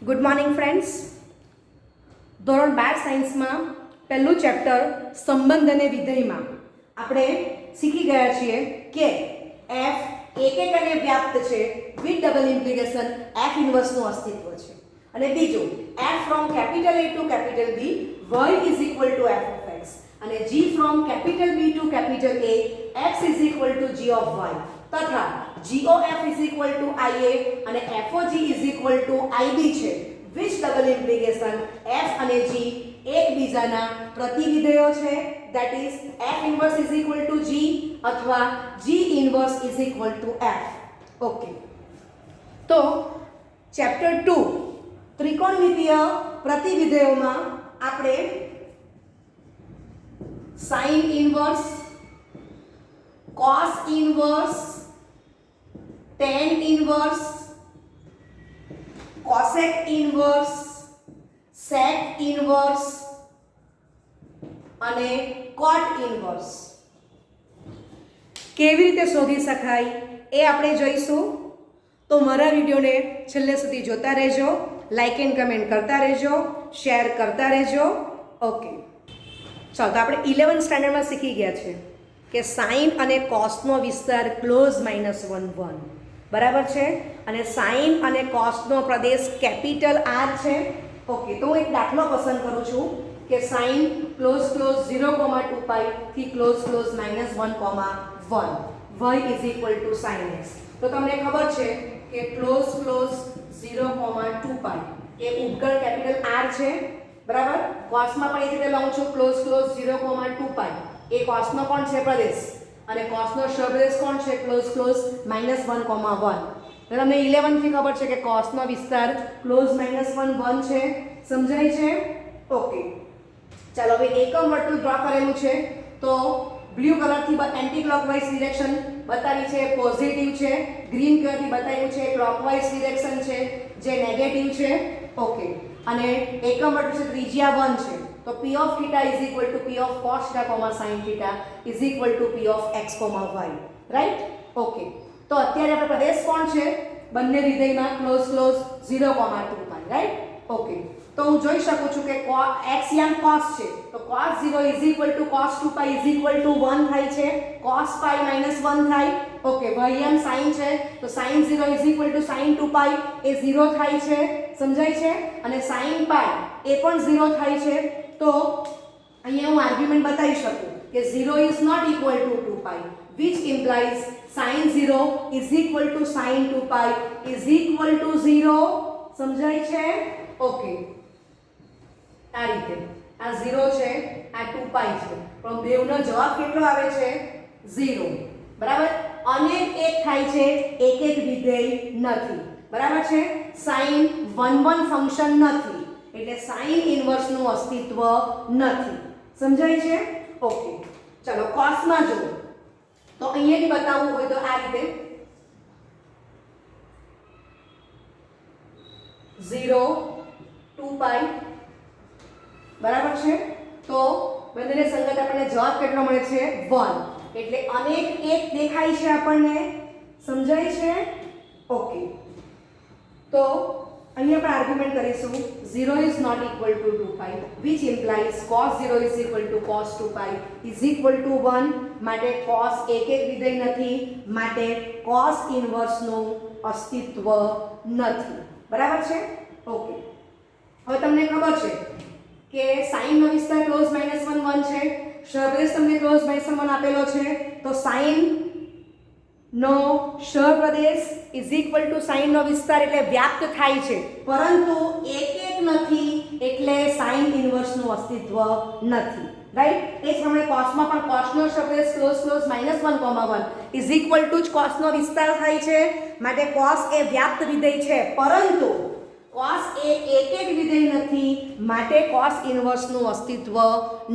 Good morning friends. ધોરણ 12 સાયન્સમાં પહેલું ચેપ્ટર સંબંધ અને વિધેયમાં આપણે શીખી ગયા છીએ કે એફ એકક અને વ્યાપ્ત છે વિથ ડબલ ઇમ્પ્લિકેશન એફ ઇન્વર્સનું અસ્તિત્વ છે. અને બીજું F from capital A to capital B y is equal to F of X અને g from capital B to capital A x is equal to g of y તથા GOF is equal to IA અને FOG is equal to IB છે. which double implication F અને G એકબીજાના પ્રતિવિધેયો છે, that is F inverse is equal to G અથવા G inverse is equal to F. Okay, તો chapter 2 ત્રિકોણમિતીય પ્રતિવિધેયોમાં આપણે sin inverse, cos inverse, tan inverse, cosec inverse, sec inverse અને cot inverse કેવી રીતે શોધી શકાય એ આપણે જોઈશું. તો મારા વિડીયોને છેલ્લે સુધી જોતા રહેજો, લાઈક એન્ડ કમેન્ટ કરતા રહેજો, શેર કરતા રહેજો. ઓકે, ચાલો, તો આપણે 11th સ્ટાન્ડર્ડમાં શીખી ગયા છે કે સાઇન અને કોસનો વિસ્તાર ક્લોઝ -1 બરાબર છે અને સાઇન અને કોસનો પ્રદેશ કેપિટલ આર છે. ઓકે, તો હું એક દાખલો પસંદ કરું છું કે સાઇન ક્લોઝ 0,2π થી close -1,1 y is equal to sine X. તો તમને ખબર છે કે ક્લોઝ 0,2π એ ઉપગણ કેપિટલ આર છે બરાબર. કોસમાં પણ એ રીતે લઉં છું ક્લોઝ 0,2π એ કોસનો કોણ છે પ્રદેશ અને કોસનો સપ્રદેશ કોણ છે ક્લોઝ -1,1. તો તમને 11 થી ખબર છે કે કોસનો વિસ્તાર ક્લોઝ -1 છે. સમજાય છે? ઓકે, ચાલો હવે એકમ વર્તુળ ડ્રો કરેલું છે. તો બ્લુ કલરથી એન્ટી ક્લોકવાઇઝ ડિરેક્શન બતાવી છે, પોઝિટિવ છે. ગ્રીન કલરથી બતાવ્યું છે ક્લોકવાઇઝ ડિરેક્શન છે જે નેગેટિવ છે. ઓકે, અને એકમ વર્તુળ છે ત્રિજ્યા 1 છે. તો p of theta is equal to p of cos theta, sin theta is equal to p of x, y. Right? Okay, તો અત્યારે આપણે પ્રદેશ કોણ છે બંને વિધેયમાં ક્લોઝ 0,2π. રાઈટ? ઓકે, તો હું જોઈ શકું છું કે x યામ cos છે તો cos 0 is equal to cos 2π is equal to 1 થાય છે, cos π -1 થાય. ઓકે, y યામ sin છે તો sin 0 is equal to sin 2π એ 0 થાય છે. સમજાય છે? અને sin π એ પણ 0 થાય છે. તો અહીંયા હું આર્ગ્યુમેન્ટ બતાવી શકું કે 0 is not equal to 2π, which implies sin 0 is equal to sin 2π is equal to 0. સમજાય છે? ઓકે, આ રીતે આ 0 છે, આ 2π છે, પણ બેવનો જવાબ કેટલો આવે છે? 0. બરાબર. અનેક એક થાય છે, એક એક વિધેય નથી. બરાબર છે? sin 1 ફંક્શન નથી એટલે સાઇન ઇન્વર્સનું અસ્તિત્વ નથી. સમજાય છે? ઓકે, ચલો કોસમાં જો તો અહીંયાથી બતાવવું હોય તો આ રીતે 0, 2π બરાબર છે. તો બંનેને સંગત આપણને જવાબ કેટલો મળે છે? 1. એટલે અનેક એક દેખાય છે આપણને. સમજાય છે? ઓકે, તો અહીંયા આપણે આર્ગ્યુમેન્ટ કરીશું 0 is not equal to 2π, which implies cos 0 is equal to cos 2π is equal to 1. માટે cos એક વિધેય નથી, માટે cos ઇન્વર્સનું અસ્તિત્વ નથી. બરાબર છે? ઓકે, હવે તમને ખબર છે કે sin નો વિસ્તાર ક્લોઝ -1 છે, સપ્રદેશ તમને ક્લોઝ -1 આપેલો છે. તો sin નો સપ્રદેશ ઇઝ ઇક્વલ ટુ સાઇન નો વિસ્તાર એટલે વ્યાપ્ત થાય છે, પરંતુ એક નથી એટલે સાઇન ઇન્વર્સનું અસ્તિત્વ નથી. રાઈટ? એ જ પ્રમાણે કોસમાં પણ કોસનો સપ્રદેશ ક્લોઝ -1,1 ઇઝ ઇક્વલ ટુ જ કોસનો વિસ્તાર થાય છે. માટે કોસ એ વ્યાપ્ત વિધેય છે, પરંતુ કોસ એ એક વિધેય નથી, માટે કોસ ઇન્વર્સનું અસ્તિત્વ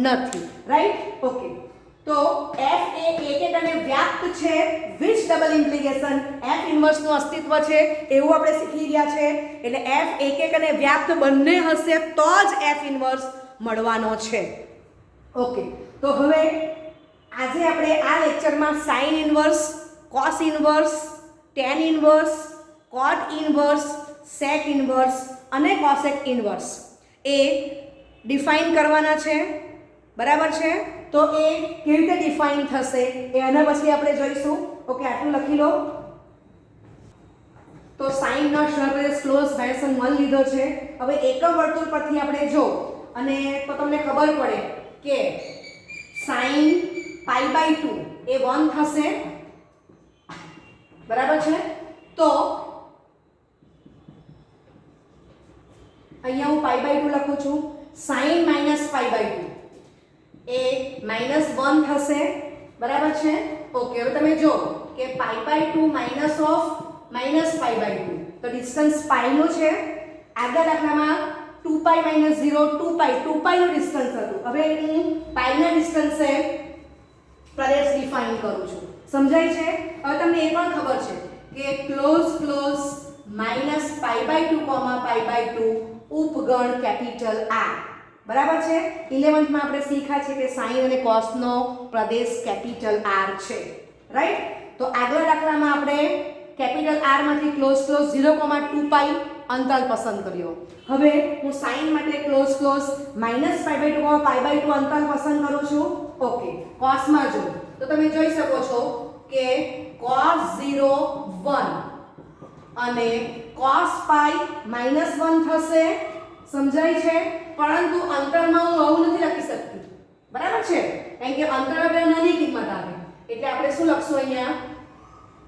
નથી. રાઈટ? ઓકે, તો f એ એક અને વ્યાપ્ત છે, which ડબલ ઇમ્પ્લિકેશન f ઇન્વર્સનું અસ્તિત્વ છે એવું આપણે શીખી ગયા છે. એટલે f એક અને વ્યાપ્ત બંને હશે તો જ f ઇન્વર્સ મળવાનો છે. ઓકે, તો હવે આજે આપણે આ લેક્ચરમાં sin inverse, cos inverse, tan inverse, cot inverse, sec inverse અને કોસેક ઇન્વર્સ એ ડિફાઇન કરવાના છે, બરાબર છે? તો એ કેવી રીતે ડિફાઇન થશે એ આના પછી આપણે જોઈશું. ઓકે, આટલું લખી લો. તો સાઇનનો સર્ફેસ ક્લોઝ ફેશન 1 લીધો છે. હવે એકમ વર્તુળ પરથી આપણે જો અને તો તમને ખબર પડે કે sin π/2 એ 1 થશે, બરાબર છે? તો અહીંયા હું π/2 લખું છું. sin -π/2 એ -1 થશે, બરાબર છે? ઓકે, હવે તમે જો કે π/2 માઇનસ ઓફ -π/2 તો ડિસ્ટન્સ π નું છે. આગળ દાખલામાં 2π - 0 2π નું ડિસ્ટન્સ હતું. હવે હું π ના ડિસ્ટન્સે પ્રદેશ ડિફાઇન કરું છું. સમજાય છે? હવે તમને એ પણ ખબર છે કે ક્લોઝ -π/2, π/2 ઉપગણ કેપિટલ R, બરાબર છે? 11th માં આપણે શીખ્યા છે કે sin અને cos નો પ્રદેશ કેપિટલ R છે, રાઈટ? તો આગલા દાખલામાં આપણે કેપિટલ R માંથી ક્લોઝ 0,2π અંતર પસંદ કર્યો. હવે હું sin માટે ક્લોઝ -π/2, π/2 અંતર પસંદ કરું છું. ઓકે, cos માં જો તો તમે જોઈ શકો છો કે cos 0 1 અને cos π -1 થશે. સમજાય છે? પરંતુ અંતરમાં હું આવું નથી લખી શકતી, બરાબર છે? કારણ કે અંતર આપણે નાની કિંમત આવે એટલે આપણે શું લખશું અહીંયા?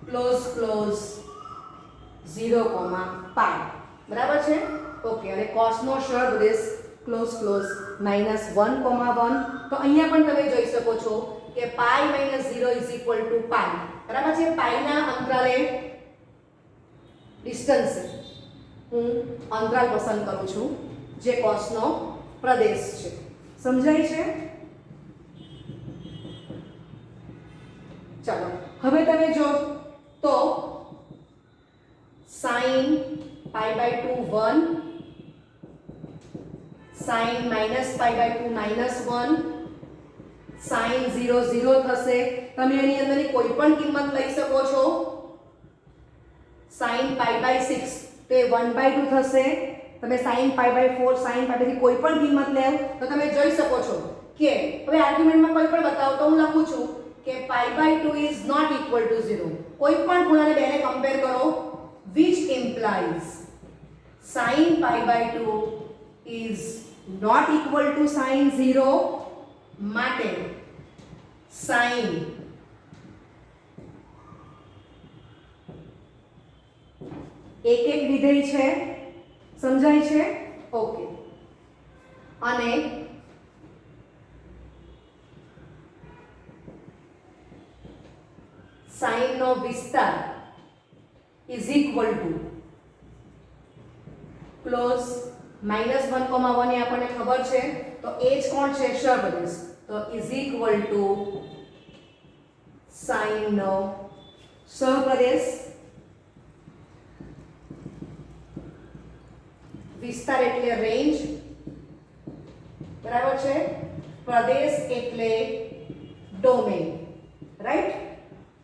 ક્લોઝ 0,π, બરાબર છે? ઓકે, અને cos નો સહગુણક ક્લોઝ -1,1. તો અહીંયા પણ તમે જોઈ શકો છો કે π - 0 = π, બરાબર છે? π ના અંતરાલે ડિસ્ટન્સ હું અંતરાલ પસંદ કરું છું જે cos નો પ્રદેશ છે. સમજાય છે? ચાલો હવે તમે જો તો sin π/2 1, sin -π/2 -1, sin 0 0 થશે. તમે એની અંદરની કોઈ પણ કિંમત લઈ શકો છો. sin π/6 તો એ 1/2 થશે. તમે sin π/4, sin π/3 કોઈ પણ કિંમત લેવ તો તમે જોઈ શકો છો કે હવે આર્ગ્યુમેન્ટમાં કોઈ પણ બતાવો તો હું લખું છું કે π/2 is not equal to 0. કોઈ પણ ખૂણાને બેને કમ્પેર કરો, which implies sin π/2 is not equal to sin 0. માટે sin એક વિધેય છે. સમજાય છે? ઓકે, અને sin નો વિસ્તાર is equal to ક્લોઝ -1,1 એ આપણને ખબર છે. તો એ જ કોણ છે? સહગુણક. તો is equal to sin નો સહગુણક. વિસ્તાર એટલે રેન્જ, બરાબર છે? પ્રદેશ એટલે ડોમેન, રાઈટ?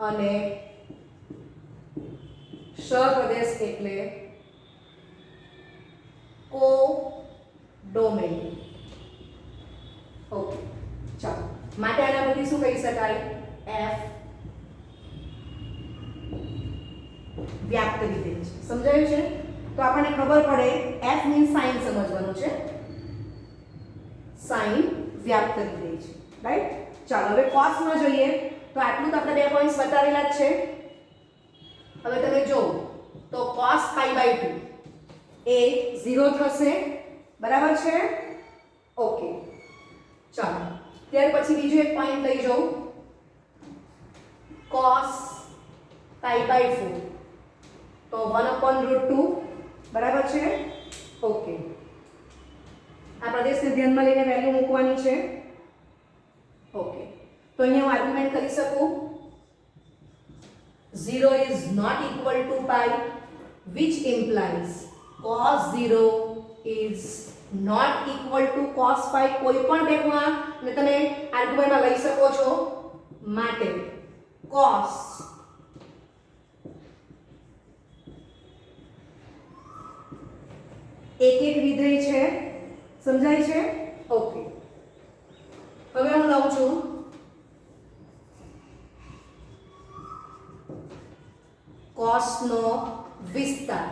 અને સહપ્રદેશ એટલે કો ડોમેન. ઓકે, ચાલો માટે આના પરથી શું કહી શકાય? f વ્યાપ્ત વિધેય છે. સમજાયું છે? તો આપણને ખબર પડે f મીન્સ sin સમજવાનું છે. sin વ્યાપ્ત વિધેય છે, રાઈટ? ચાલો હવે cos માં જોઈએ તો આટલું તો આપણે 2 પોઈન્ટ્સ બતાવેલા જ છે. હવે તમે જો તો cos π/2 એ 0 થશે, બરાબર છે? ઓકે, ચાલો ત્યાર પછી બીજો એક પોઈન્ટ લઈ જાઉં. cos π/4 તો 1/√2, બરાબર છે? ઓકે, આ પ્રદેશને ધ્યાનમાં લઈને વેલ્યુ મૂકવાની છે. ઓકે, તો અહીંયા હું આર્ગ્યુમેન્ટ કરી શકું 0 is not equal to π, which implies cos 0 is not equal to cos π. કોઈ પણ બે ખૂણા ને તમે આર્ગ્યુમેન્ટમાં લઈ શકો છો. માટે cos એક એક વિધેય છે, સમજાય છે? ઓકે, હવે હું લઉં છું cos નો વિસ્તાર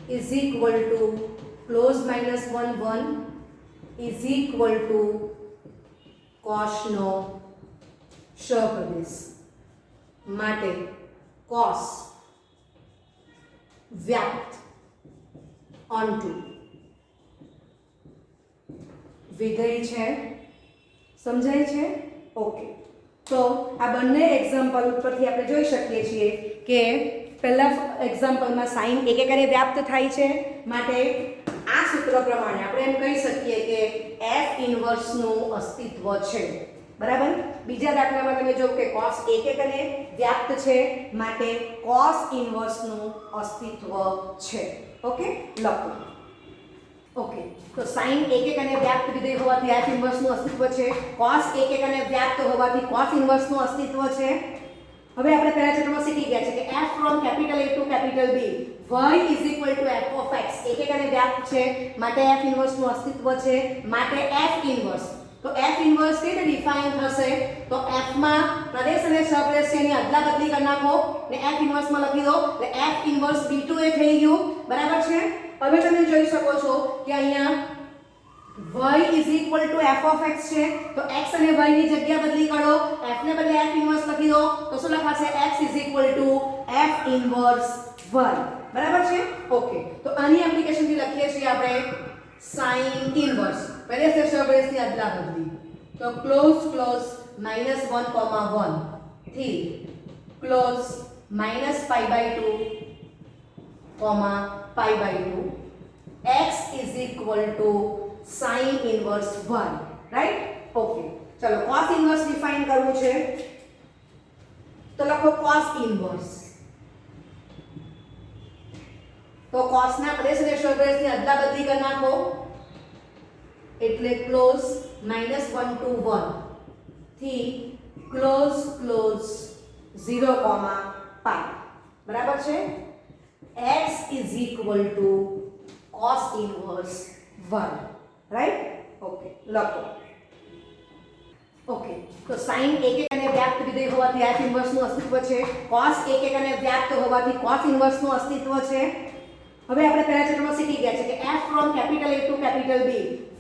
is equal to close minus 1 1 is equal to cos નો સહપ્રદેશ માટે cos વ્યાપ્ત onto વિધેય છે, સમજાય છે? ઓકે, તો આ બંને એક્ઝામ્પલ ઉપરથી આપણે જોઈ શકીએ છીએ કે પહેલા એક્ઝામ્પલમાં સાઇન એક એક અને વ્યાપ્ત થાય છે, માટે આ સૂત્ર પ્રમાણે આપણે એમ કહી શકીએ કે f ઇન્વર્સનું અસ્તિત્વ છે, બરાબર? બીજા દાખલામાં તમે જો કે cos એક એક અને વ્યાપ્ત છે, માટે cos ઇન્વર્સનું અસ્તિત્વ છે. ઓકે, લખો. ઓકે, તો sin એક એક અને વ્યાપ્ત વિધેય હોવાથી f ઇન્વર્સનું અસ્તિત્વ છે, cos એક એક અને વ્યાપ્ત હોવાથી cos ઇન્વર્સનું અસ્તિત્વ છે. હવે આપણે પહેલા ચેપ્ટરમાં શીખી ગયા છે કે f from capital A to capital B y is equal to f of x એક એક અને વ્યાપ્ત છે, માટે f ઇન્વર્સનું અસ્તિત્વ છે, માટે f ઇન્વર્સ. તો f ઇન્વર્સ કેવી રીતે ડિફાઇન થશે? તો f માં પ્રદેશ અને સહપ્રદેશ એની અદલા બદલી કરી નાખો ને f ઇન્વર્સ માં લખી દો એટલે f ઇન્વર્સ b2 એ થઈ ગયું, બરાબર છે? હવે તમે જોઈ શકો છો કે અહીંયા y is equal to f of x છે, તો x અને y ની જગ્યા બદલી કરો, f ને બદલે f ઇન્વર્સ લખી દો તો શું લખાશે? x is equal to f inverse y, બરાબર છે? ઓકે, તો આની એપ્લિકેશન થી લખીએ છીએ આપણે sin ઇન્વર્સ પ્રદેશ અને સહપ્રદેશ ની અદલા બદલી. તો ક્લોઝ -1 1 થી close -π/2 π/2 x is equal to sin inverse 1, right? Okay, ચલો cos inverse ડિફાઇન કરવું છે તો લખો cos inverse. તો cos ના પ્રદેશ અને સહપ્રદેશની અદલા બદલી કરી નાખો એટલે ક્લોઝ -1 to 1 થી ક્લોઝ 0, π, બરાબર છે? x is equal to cos inverse 1, right? Okay, લખો. ઓકે, તો sin એક એક અને વ્યાપ્ત વિધેય હોવાથી f ઇન્વર્સનું અસ્તિત્વ છે, cos એક એક અને વ્યાપ્ત હોવાથી cos ઇન્વર્સનું અસ્તિત્વ છે. હવે આપણે પહેલા ચેપ્ટરમાં શીખી ગયા છે કે f from capital A to capital B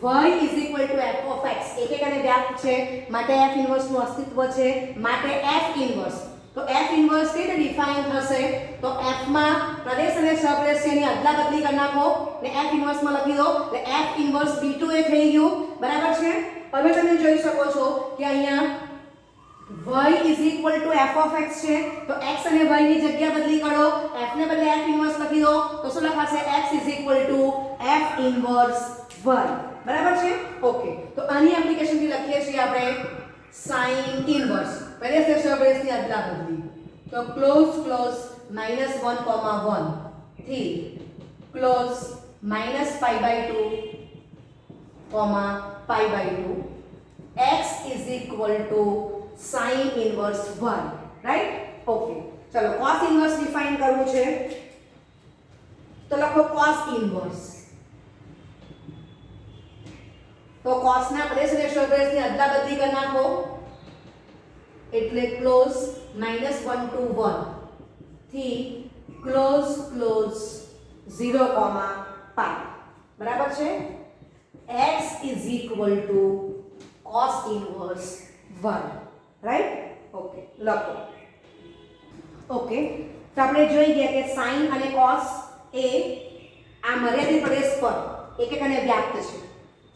y is equal to f of x એક એક અને વ્યાપ્ત છે, માટે f ઇન્વર્સનું અસ્તિત્વ છે, માટે f ઇન્વર્સ. તો f ઇન્વર્સ કેવી રીતે ડિફાઇન થશે? તો f માં પ્રદેશ અને સહપ્રદેશ એની અદલા બદલી કરી નાખો ને f ઇન્વર્સ માં લખી દો એટલે f ઇન્વર્સ b2 એ થઈ ગયું, બરાબર છે? હવે તમે જોઈ શકો છો કે અહીંયા y is equal to f of x છે, તો x અને y ની જગ્યા બદલી કરો, f ને બદલે f ઇન્વર્સ લખી દો તો શું લખાશે? x is equal to f inverse 1, બરાબર છે? ઓકે, તો આની એપ્લિકેશન થી લખીએ છીએ આપણે sin ઇન્વર્સ પ્રદેશ અને સહપ્રદેશની અદલા બદલી. તો ક્લોઝ -1 1 થી close -π/2 π/2 x is equal to sin inverse 1, right? Okay, ચલો cos inverse ડિફાઇન કરવું છે તો લખો cos inverse. તો cos ના પ્રદેશ અને સહપ્રદેશની અદલા બદલી કરી નાખો એટલે ક્લોઝ -1 to 1 થી ક્લોઝ 0, π, બરાબર છે? x is equal to cos inverse 1, right? Okay, લખો. ઓકે, તો આપણે જોઈ ગયા કે sin અને cos એ આ મર્યાદિત પ્રદેશ પર એક એક અને વ્યાપ્ત છે.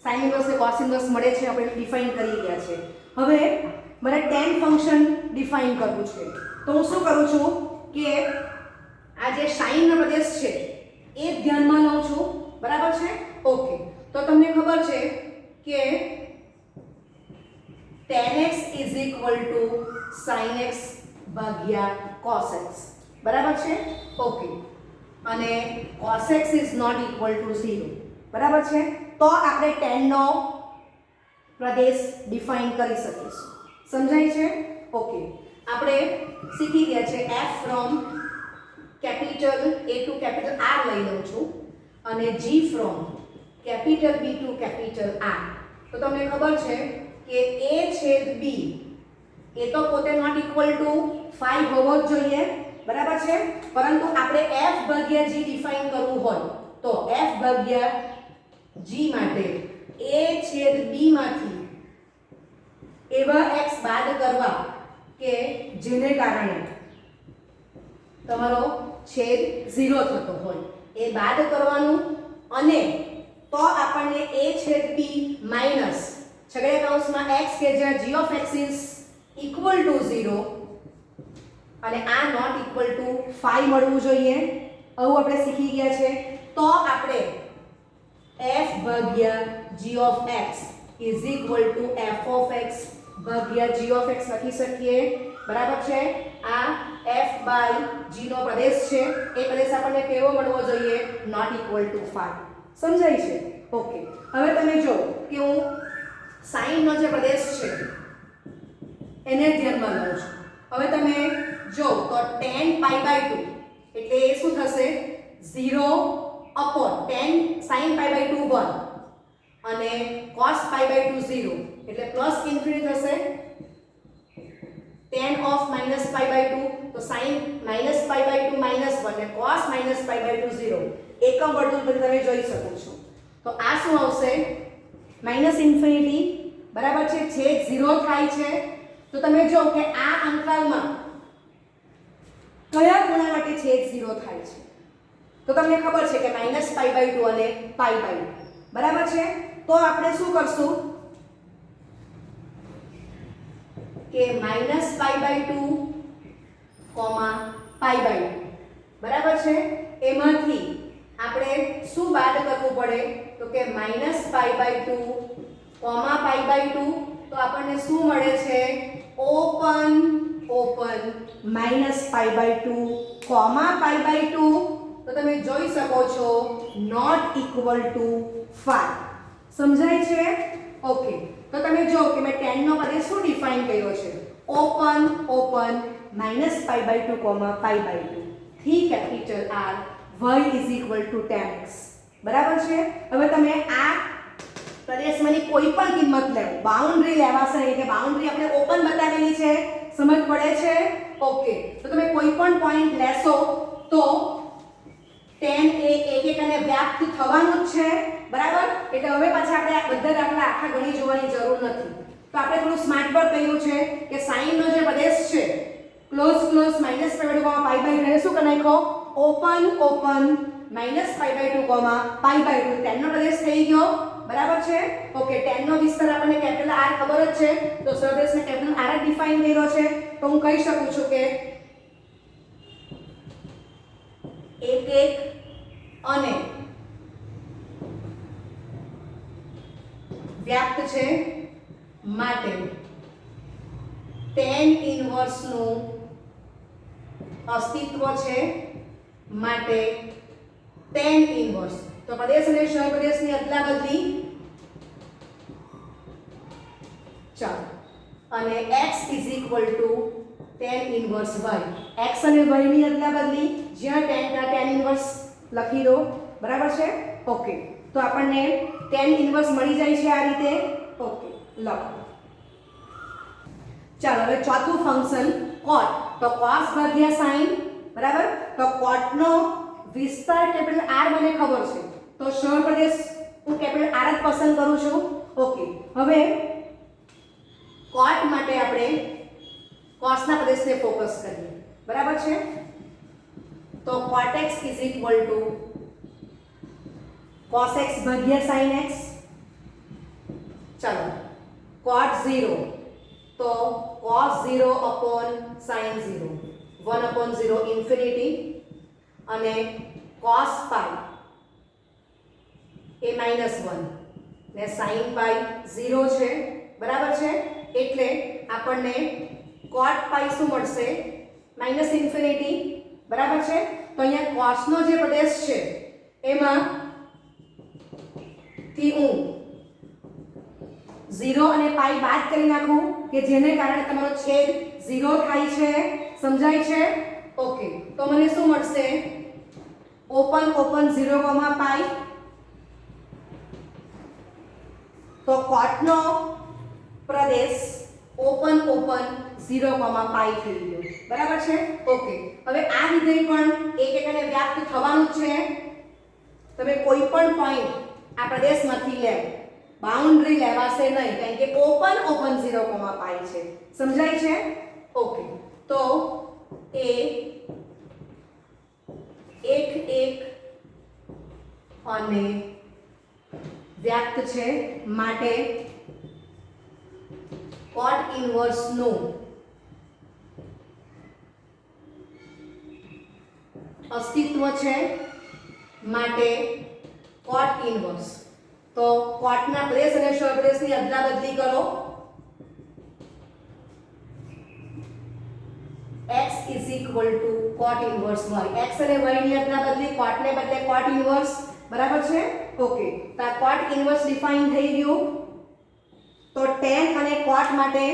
sin ઇન્વર્સ ને cos ઇન્વર્સ મળે છે, આપણે ડિફાઇન કરી ગયા છે. હવે મને tan ફંક્શન ડિફાઇન કરવું છે તો હું શું કરું છું કે આ જે sin નો પ્રદેશ છે એ ધ્યાનમાં લઉં છું, બરાબર છે? ઓકે, તો તમને ખબર છે કે tan x is equal to sin x ભાગ્યા cos x, બરાબર છે? ઓકે, અને cos x is not equal to 0, બરાબર છે? તો આપણે tan નો પ્રદેશ ડિફાઇન કરી શકીશું, સમજાય છે? ઓકે, આપણે શીખી ગયા છે f from capital A to capital R લઈ લઉં છું અને G from capital B to capital R. તો તમને ખબર છે કે A છેદ B એ તો પોતે નોટ ઇક્વલ ટુ 5 હોવો જ જોઈએ, બરાબર છે, પરંતુ આપણે f ભાગ્યા g ડિફાઇન કરવું હોય તો f ભાગ્યા g માટે A છેદ B માંથી એવા x બાદ કરવા કે જેને કારણે તમારો છેદ 0 થતો હોય એ બાદ કરવાનું, અને તો આપણને A છેદ B માઈનસ છગડીયા કૌંસમાં x કે જ્યાં g of x is equal to 0 અને આ નોટ ઇક્વલ ટુ 5 મળવું જોઈએ. આવું આપણે શીખી ગયા છે. તો આપણે f ભાગ્યા g of x is equal to f of x ભાગ્યા g of x લખી શકીએ, બરાબર છે. આ f બાય g નો પ્રદેશ છે, એ પ્રદેશ આપણને કેવો મળવો જોઈએ? Not equal to 5. સમજાય છે? ઓકે. હવે તમે જો કે હું sin નો જે પ્રદેશ છે એને ધ્યાનમાં લઉં છું. હવે તમે જો તો tan pi by 2 એટલે એ શું થશે? 0 upon tan sin pi by 2 1 અને cos pi by 2 0 એટલે પ્લસ ઇન્ફિનિટી થશે. tan of minus pi by 2 તો sin minus pi by 2 minus 1 અને cos minus pi by 2 0. એકમ વર્તુળ પર તમે જોઈ શકો છો. તો આ શું આવશે? માઈનસ ઇન્ફિનિટી, બરાબર છે, છેદ 0 થાય છે. તો તમે જો કે આ અંતરાલમાં કયા ખૂણા માટે છેદ 0 થાય છે? તો તમને ખબર છે કે માઈનસ પાઈ બાય 2 અને પાઈ બાય 2, બરાબર છે. તો આપણે શું કરશું કે minus pi by 2 pi by 2, બરાબર છે, એમાંથી આપણે શું બાદ કરવું પડે? તો કે minus pi by 2 pi by 2. તો આપણને શું મળે છે? Open open minus pi by 2 pi by 2. તો તમે જોઈ શકો છો નોટ ઇક્વલ ટુ 5. સમજાય છે? ઓકે. તો તમે જો કે મેં tan નો પ્રદેશ શું ડિફાઇન કર્યો છે? Open open minus pi by 2 pi by 2 થી capital R y is equal to tan x, બરાબર છે. હવે તમે આ પ્રદેશમાંની કોઈ પણ કિંમત લેવો, બાઉન્ડ્રી લેવાશે નહીં કે બાઉન્ડ્રી આપણે ઓપન બતાવેલી છે, સમજ પડે છે? ઓકે. તો તમે કોઈ પણ પોઈન્ટ લેશો તો tan એ એક અને વ્યાપ્ત થવાનું જ છે, બરાબર. એટલે હવે પાછા આપણે આ બધા દાખલા આખા ગણી જોવાની જરૂર નથી. તો આપણે થોડું સ્માર્ટ વર્ક કર્યું છે કે sin નો જે પ્રદેશ છે close close minus pi by 2 શું કરી નાખો? Open open minus pi by 2 pi by 2 tan નો પ્રદેશ થઈ ગયો, બરાબર છે. ઓકે. tan નો વિસ્તાર આપણને કેપિટલ R ખબર જ છે, તો સરફેસને કેપિટલ R જ ડિફાઇન કર્યો છે. તો હું કહી શકું છું કે 1 1 અને વ્યાપ્ત છે માટે tan ઇન્વર્સ નું અસ્તિત્વ છે, માટે tan ઇન્વર્સ. તો પ્રદેશ અને સહપ્રદેશની અદલાબદલી, ચાલો, અને x is equal to tan inverse y. x અને y ની અદલાબદલી, જ્યાં tan ઇન્વર્સ લખી દો, બરાબર છે. ઓકે. તો આપણને tan ઇન્વર્સ મળી જાય છે આ રીતે. ઓકે, લખો. ચાલો હવે ચોથું ફંક્શન cot. તો cos ભાગ્યા sin, બરાબર. તો cot નો વિસ્તાર કેપિટલ R મને ખબર છે, તો સહપ્રદેશ હું કેપિટલ R જ પસંદ કરું છું. ઓકે. હવે cot માટે આપણે cos ના પ્રદેશને ફોકસ કરીએ, બરાબર છે. તો cot x is equal to cos x ભાગ્યા sin x. ચાલો, cot 0 તો cos 0 upon sin 0, 1 upon 0 infinity, અને cos pi એ -1 ને sin pi 0 છે, બરાબર છે. એટલે આપણને cot pi શું મળશે? -ઇન્ફિનિટી, બરાબર છે. તો અહીંયા cos નો જે પ્રદેશ છે એમાં થી હું 0 અને પાઈ બાદ કરી નાખું કે જેને કારણે તમારો છેદ 0 થાય છે. સમજાય છે? ઓકે. તો મને શું મળશે? ઓપન ઓપન 0, પાઈ, તો કોટનો પ્રદેશ ઓપન ઓપન 0, પાઈ થઈ ગયો. બરાબર છે? ઓકે. હવે આ વિધેય પણ એક એકને વ્યાપ્ત થવાનું છે. તમે કોઈ પણ પોઈન્ટ આ પ્રદેશમાંથી લે, બાઉન્ડ્રી લેવાશે નહીં, કારણ કે ઓપન ઓપન 0, પાઈ છે. સમજાય છે? ઓકે. તો એ 1 1 અને વ્યાપ્ત છે, માટે cot inverse નો અસ્તિત્વ છે, માટે cot inverse. તો cotના પ્લેસ અને સપ્લેસની અદલાબદલી કરો. x = cot inverse y. x અને y ની અદલાબદલી, cot ને બદલે cot inverse. બરાબર છે? ઓકે. તો આ cot inverse ડિફાઇન થઈ ગયું. તો tan અને cot માટે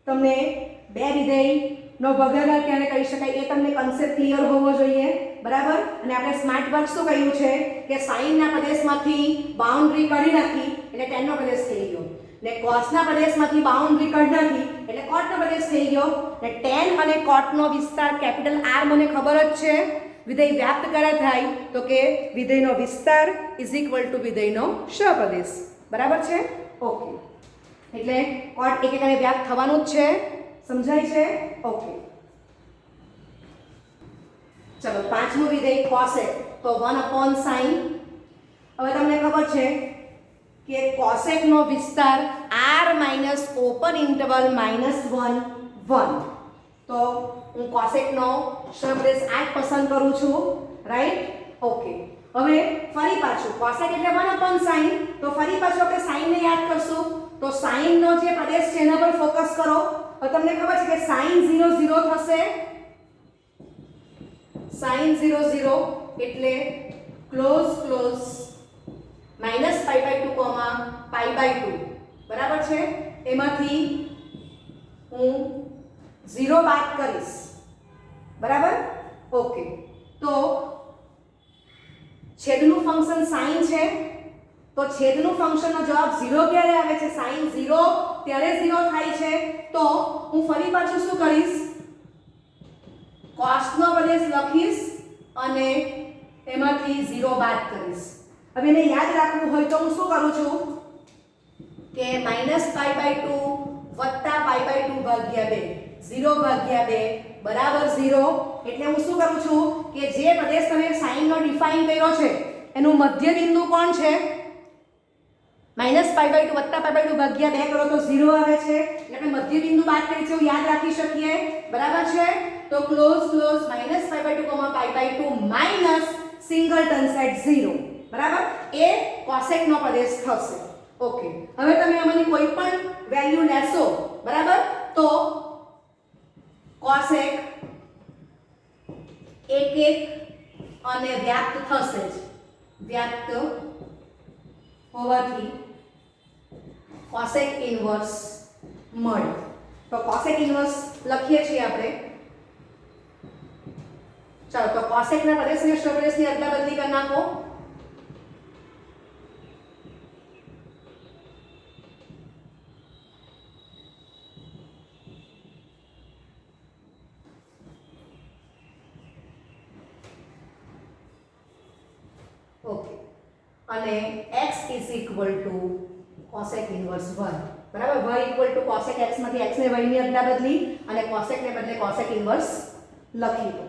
તમને બે વિધેયનો ભાગાકાર ક્યારે કરી શકાય એ તમને કન્સેપ્ટ ક્લિયર હોવો જોઈએ. બરાબર? અને આપણે સ્માર્ટ વર્ક શું કહ્યું છે કે sin ના પ્રદેશમાંથી બાઉન્ડ્રી કાઢી નાખી એટલે tan નો પ્રદેશ થઈ ગયો, ને cos ના પ્રદેશમાંથી બાઉન્ડ્રી કાઢી નાખી એટલે cot નો પ્રદેશ થઈ ગયો. ને tan અને cot નો વિસ્તાર કેપિટલ R મને ખબર જ છે. વિધેય વ્યાપ્ત કરે થાય તો કે વિધેયનો વિસ્તાર = વિધેયનો સપ્રદેશ. બરાબર છે? ઓકે. એટલે cot એક એકને વ્યાપ્ત થવાનું જ છે. સમજાય છે? ઓકે. ચલો પાંચમું વિધેય cosec. તો 1/sin. હવે તમને ખબર છે કે cosec નો વિસ્તાર r - ઓપન ઇન્ટરવલ -1 1. તો હું cosec નો સપ્રદેશ આ જ પસંદ કરું છું. રાઈટ? ઓકે. હવે ફરી પાછું cosec એટલે 1/sin. તો ફરી પાછું આપણે sin ને યાદ કરશું. તો sin નો જે પ્રદેશ છે એના પર ફોકસ કરો. તો તમને ખબર છે કે sin 0 0 થશે. sin 0 0 એટલે ક્લોઝ -π/2, π/2. બરાબર છે? એમાંથી હું 0 બાદ કરીશ. બરાબર? ઓકે. તો છેદનું ફંક્શન sin છે. તો છેદનું ફંક્શનનો જવાબ 0 ક્યારે આવે છે? sin 0 ત્યારે 0 થાય છે. તો હું ફરી પાછું શું કરીશ? cos નો પ્રદેશ લખીશ અને એમાંથી 0 બાદ કરીશ. હવે એને યાદ રાખવું હોય તો હું શું કરું છું કે -π/2 + π/2 ભાગ્યા 2, 0/2 બરાબર 0. એટલે હું શું કરું છું કે જે પ્રદેશ તમે sin નો ડિફાઇન કર્યો છે એનું મધ્ય બિંદુ કોણ છે? -π/2 + π/2 ભાગ્યા 2 કરો તો 0 આવે છે. એટલે આપણે મધ્ય બિંદુ બાદ કરી છે એવું યાદ રાખી શકીએ. બરાબર છે? તો ક્લોઝ -π/2, π/2 સિંગલટન સેટ 0. બરાબર? એ cosec નો પ્રદેશ થશે. ઓકે. હવે તમે આમાંની કોઈ પણ વેલ્યુ લેશો. બરાબર? તો cosec 1 1 અને વ્યાપ્ત થશે જ. વ્યાપ્ત હોવાથી cosec ઇન્વર્સ મળે. તો cosec ઇન્વર્સ લખીએ છીએ આપણે. ચાલો તો cosec ના પ્રદેશ અને સપ્રદેશની અદલાબદલી કરી નાખો. ઓકે. અને x = cosec ઇન્વર્સ 1. બરાબર? y = cosec x માંથી x ને y ની અદલાબદલી અને cosec ને બદલે cosec ઇન્વર્સ લખી દો.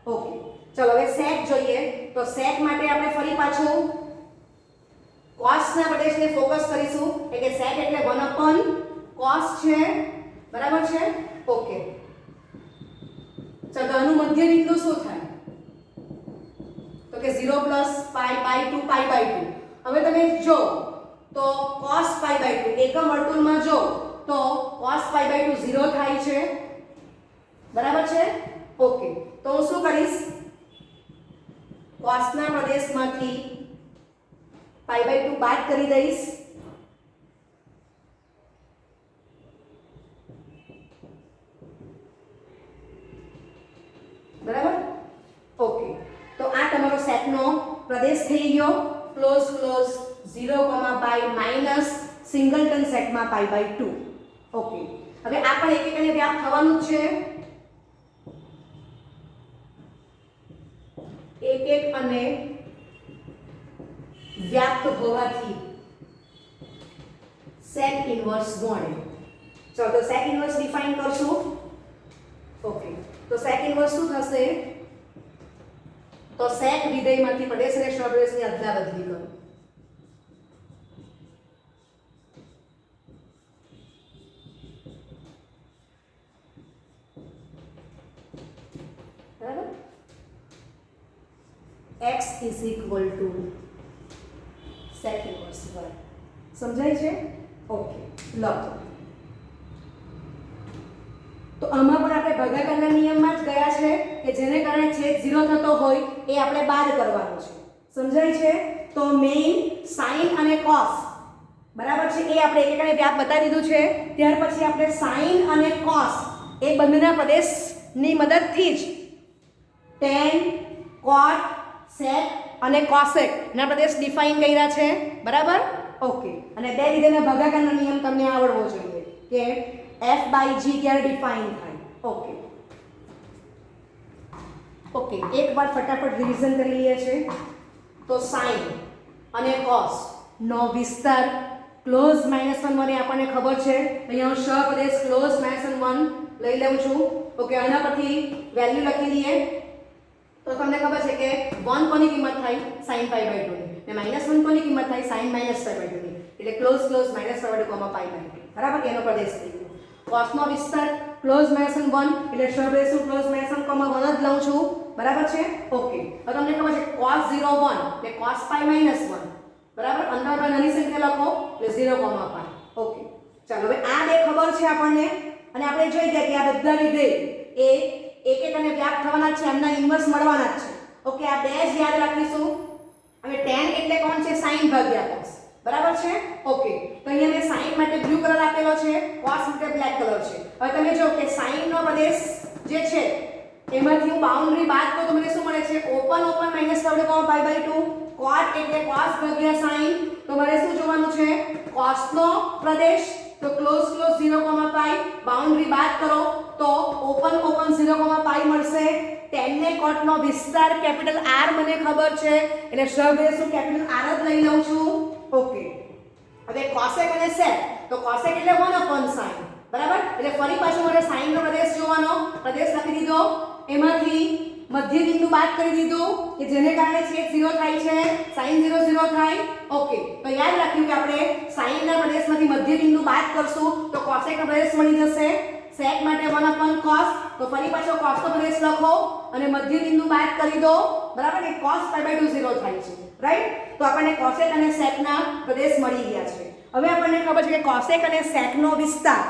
ઓકે. ચલો હવે sec જોઈએ. તો sec માટે આપણે ફરી પાછું cos ના પ્રદેશને ફોકસ કરીશું. એટલે sec એટલે 1/cos છે. બરાબર છે? ઓકે. ચલો આનું મધ્ય બિંદુ શું થાય? તો કે 0 + π/2 π/2. હવે તમે જો તો cos π/2 એકમ વર્તુળમાં જો તો cos π/2 0 થાય છે. બરાબર છે? ઓકે. તો હું શું કરીશ? cos ના પ્રદેશમાંથી π/2 બાદ કરી દઈશ. બરાબર? ઓકે. તો આ તમારો પ્રદેશ થઈ ગયો ક્લોઝ 0, પાઈ માઇનસ સિંગલટન સેટમાં પાઈ બાય 2. ઓકે, હવે આ પણ એક એક અને વ્યાપ થવાનું જ છે. એક એક અને વ્યાપ્ત હોવાથી સેક ઇન્વર્સ ગણે. ચલો તો સેક ઇન્વર્સ ડિફાઇન કરશું. ઓકે, તો સેક ઇન્વર્સ શું થશે? તો સેક વિધેયમાંથી પ્રદેશ અને ક્ષપ્રદેશની અદલા બદલી કરો. બરાબર? x is equal to sec inverse y. સમજાય છે? ઓકે, લખો. તો આમાં પણ આપણે ભાગાકારના નિયમમાં જ ગયા છે કે જેને કારણે છેદ 0 થતો હોય એ આપણે બાદ કરવાનો છે. સમજાય છે? તો મેઇન sin અને cos બરાબર છે એ આપણે એક એક વ્યાપ બતાવી દીધું છે. ત્યાર પછી આપણે sin અને cos એ બંનેના પ્રદેશની મદદથી જ tan, cot, sec અને cosec ના પ્રદેશ ડિફાઇન કર્યા છે. બરાબર? ઓકે, અને બે વિધેયના ભાગાકારનો નિયમ તમને આવડવો જોઈએ કે f/g ક્યારે ડિફાઇન થાય. ઓકે ઓકે, એકવાર ફટાફટ રિવિઝન કરી લઈએ છે. તો sin અને cos નો વિસ્તાર ક્લોઝ -1 મને આપણને ખબર છે. અહીંયા હું સપ્રદેશ ક્લોઝ -1 લઈ લઉં છું. ઓકે, આના પરથી વેલ્યુ લખી દઈએ તો તમને ખબર છે કે 1 કોની કિંમત થાય? sin pi by 2 ની, ને -1 કોની કિંમત થાય? sin pi by 2 ની. એટલે ક્લોઝ -pi by 2. બરાબર? એનો પ્રદેશ થઈ ગયો. cos નો વિસ્તાર ક્લોઝ -1 એટલે સપ્રદેશ હું ક્લોઝ -1 જ લઉં છું. બરાબર છે? ઓકે, હવે તમને ખબર છે cos 0 1 એટલે cos pi -1. બરાબર? અંદર નાની સંખ્યા લખો એટલે 0, pi. ઓકે, ચાલો હવે આ બે ખબર છે આપણને અને આપણે જોઈ ગયા કે આ બધા વિધેય એ એક એક અને વ્યાપ થવાના છે, એમના ઇન્વર્સ મળવાના જ છે. ઓકે, આ બે જ યાદ રાખીશું. હવે tan એટલે કોણ છે? sin ભાગ્યા cos. બરાબર છે? ઓકે, તો અહીંયા મેં sin માટે બ્લુ કલર આપેલો છે, cos માટે બ્લેક કલર છે. હવે તમે જો કે sin નો પ્રદેશ જે છે એમાંથી હું બાઉન્ડરી બાદ કરું તો મને શું મળે છે? Open -pi by 2. cot એટલે cos ભાગ્યા sin. તો મારે શું જોવાનું છે? cos નો પ્રદેશ તો ક્લોઝ 0, pi. બાઉન્ડરી બાદ કરો તો ઓપન 0, pi મળશે. tan ને cot નો વિસ્તાર કેપિટલ R મને ખબર છે એટલે સપ્રદેશ હું કેપિટલ R જ લઈ લઉં છું. ઓકે, હવે cosec અને sec તો cosec એટલે 1/sin. બરાબર? એટલે ફરી પાછું મારે sin નો પ્રદેશ જોવાનો. પ્રદેશ લખી દીધો, એમાંથી મધ્ય બિંદુ બાદ કરી દીધું કે જેને કારણે છેદ 0 થાય છે, sin 0 થાય. ઓકે, તો યાદ રાખ્યું કે આપણે sin ના પ્રદેશમાંથી મધ્ય બિંદુ બાદ કરશું તો cosec નો પ્રદેશ મળી જશે. sec માટે 1/cos તો ફરી પાછો cos નો પ્રદેશ લખો અને મધ્ય બિંદુ બાદ કરી દો. બરાબર? કે cos pi by 2 0 થાય છે. રાઈટ? તો આપણને cosec અને sec ના પ્રદેશ મળી ગયા છે. હવે આપણને ખબર છે કે cosec અને sec નો વિસ્તાર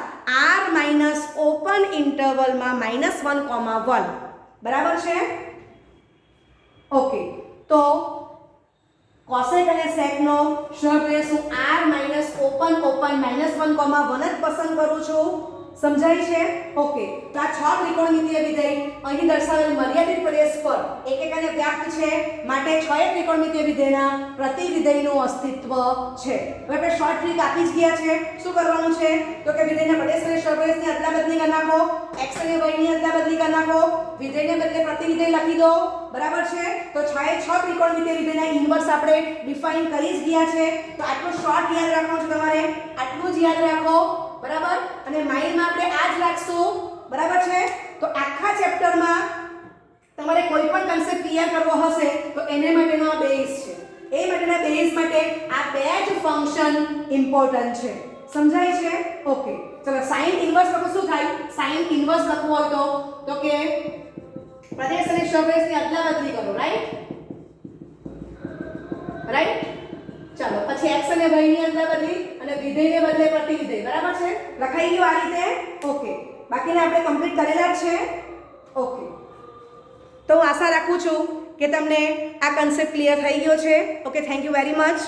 r માઈનસ ઓપન ઇન્ટરવલમાં -1, 1. બરાબર છે? ઓકે, તો cosec અને sec નો સપ્રદેશ હું r માઈનસ ઓપન -1, 1 જ પસંદ કરું છું. સમજાય છે? ઓકે, તો આ 6 ત્રિકોણમિતીય વિધેય અહીં દર્શાવેલ મર્યાદિત પ્રદેશ પર એક એક અને વ્યાપ્ત છે, માટે 6 ત્રિકોણમિતીય વિધેયના પ્રતિ વિધેયનું અસ્તિત્વ છે. હવે આપણે શોર્ટ ટ્રીક આપી જ ગયા છે. શું કરવાનું છે? તો કે વિધેયના પ્રદેશ અને સપ્રદેશની અદલા બદલી કરી નાખો, x અને y ની અદલા બદલી કરી નાખો, વિધેયને બદલે પ્રતિ વિધેય લખી દો. બરાબર છે? તો 6 ત્રિકોણમિતીય વિધેયના ઇન્વર્સ આપણે ડિફાઇન કરી જ ગયા છે. તો આટલું શોર્ટ યાદ રાખવાનું છે તમારે, આટલું જ યાદ રાખો. બરાબર? અને માઇન્ડમાં આપણે આ જ રાખશું. બરાબર છે? તો આખા ચેપ્ટરમાં તમારે કોઈ પણ કન્સેપ્ટ ક્લિયર કરવો હશે તો એને માટેનો આ બેઝ છે. એ માટેના બેઝ માટે આ બે જ ફંક્શન ઇમ્પોર્ટન્ટ છે. સમજાય છે? ઓકે, ચલો sin ઇન્વર્સ લખો. શું થાય? sin ઇન્વર્સ લખવું હોય તો કે પ્રદેશ અને સપ્રદેશની અદલા બદલી કરો. રાઈટ? ચાલો, પછી x અને y ની અદલા બદલી અને વિધેયને બદલે પ્રતિ વિધેય. બરાબર છે? લખાઈ ગયું આ રીતે? ઓકે, બાકીના આપણે કમ્પ્લીટ કરેલા જ છે. ઓકે, તો હું આશા રાખું છું કે તમને આ કન્સેપ્ટ ક્લિયર થઈ ગયો છે. Okay, thank you very much.